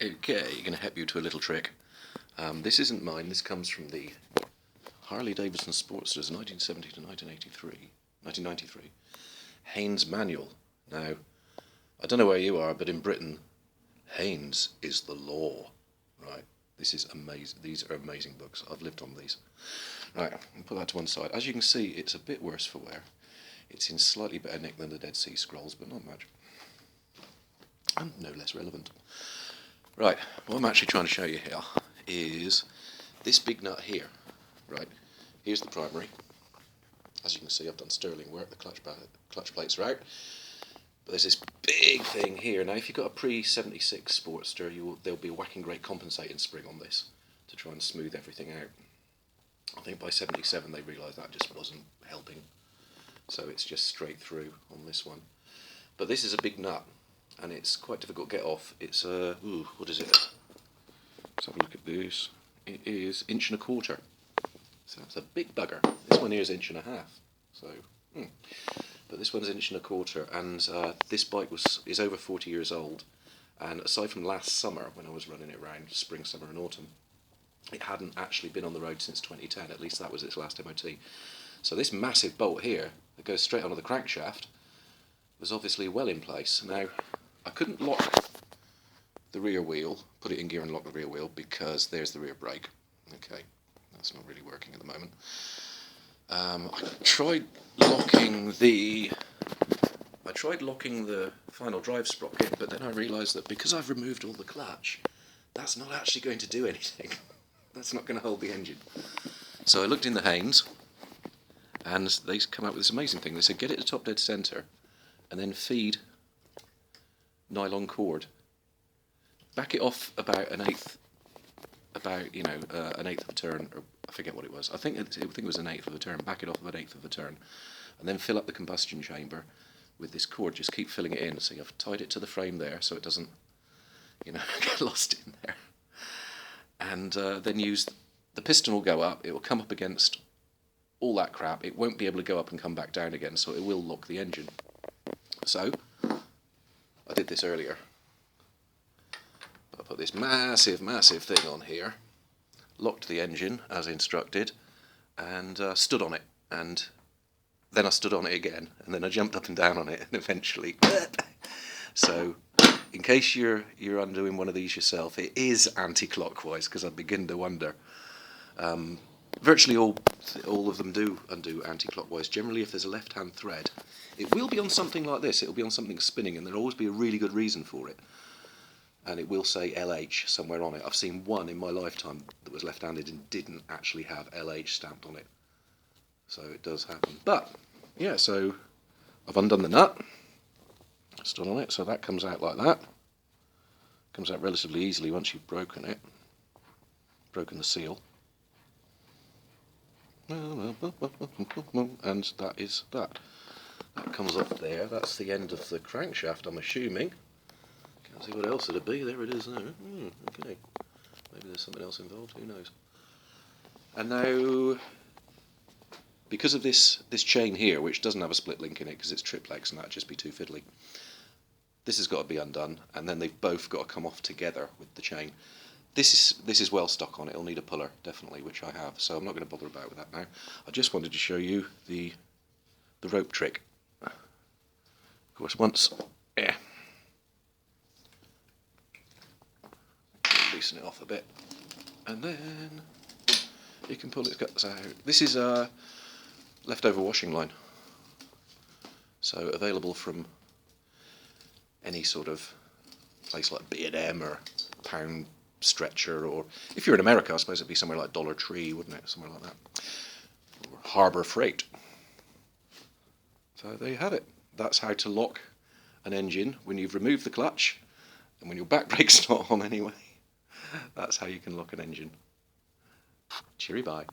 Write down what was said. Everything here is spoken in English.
Okay, going to help you to a little trick. This isn't mine, this comes from the Harley Davidson Sportsters 1970 to 1993 Haynes manual. Now, I don't know where you are, but in Britain, Haynes is the law. Right, this is amazing. These are amazing books. I've lived on these. Right, I'll put that to one side. As you can see, it's a bit worse for wear. It's in slightly better nick than the Dead Sea Scrolls, but not much. And no less relevant. Right, what I'm actually trying to show you here is this big nut here. Right, here's the primary. As you can see, I've done sterling work, the clutch plates are out. But there's this big thing here. Now, if you've got a pre-76 Sportster, there'll be a whacking great compensating spring on this to try and smooth everything out. I think by 77 they realised that just wasn't helping. So it's just straight through on this one. But this is a big nut, and it's quite difficult to get off. It's what is it? Let's have a look at this. It is 1.25 inches. So that's a big bugger. This one here is 1.5 inches. So, but this one's 1.25 inches, and this bike is over 40 years old. And aside from last summer, when I was running it around spring, summer, and autumn, it hadn't actually been on the road since 2010. At least that was its last MOT. So this massive bolt here that goes straight onto the crankshaft was obviously well in place. Now, I couldn't lock the rear wheel, put it in gear and lock the rear wheel, because there's the rear brake. Okay, that's not really working at the moment. I tried locking the final drive sprocket, but then I realised that because I've removed all the clutch, that's not actually going to do anything. That's not going to hold the engine. So I looked in the Haynes, and they come up with this amazing thing. They said get it to top dead centre, and then feed nylon cord. Back it off about an eighth of a turn, or I forget what it was. I think it was an eighth of a turn. Back it off about an eighth of a turn, and then fill up the combustion chamber with this cord. Just keep filling it in. So I've tied it to the frame there, so it doesn't, get lost in there. And then use the piston will go up. It will come up against all that crap. It won't be able to go up and come back down again, so it will lock the engine. So I did this earlier. I put this massive thing on here, locked the engine as instructed, and stood on it, and then I stood on it again, and then I jumped up and down on it, and eventually so in case you're undoing one of these yourself, it is anti-clockwise, because I begin to wonder. Virtually all of them do undo anti-clockwise. Generally, if there's a left-hand thread, it will be on something like this. It will be on something spinning, and there'll always be a really good reason for it. And it will say LH somewhere on it. I've seen one in my lifetime that was left-handed and didn't actually have LH stamped on it. So it does happen. But, yeah, so I've undone the nut, stood on it, so that comes out like that. Comes out relatively easily once you've broken it. Broken the seal. And that is that. That comes up there. That's the end of the crankshaft, I'm assuming. Can't see what else it'd be. There it is now. Okay. Maybe there's something else involved. Who knows? And now, because of this chain here, which doesn't have a split link in it because it's triplex, and that'd just be too fiddly, this has got to be undone, and then they've both got to come off together with the chain. This is well stuck on. It'll need a puller, definitely, which I have, so I'm not going to bother about with that now. I just wanted to show you the rope trick. Of course, once, loosen it off a bit, and then you can pull its guts out. This is a leftover washing line, so available from any sort of place like B&M or Pound Stretcher, or if you're in America, I suppose it'd be somewhere like Dollar Tree, wouldn't it? Somewhere like that. Or Harbour Freight. So there you have it. That's how to lock an engine when you've removed the clutch and when your back brake's not on anyway. That's how you can lock an engine. Cheery bye.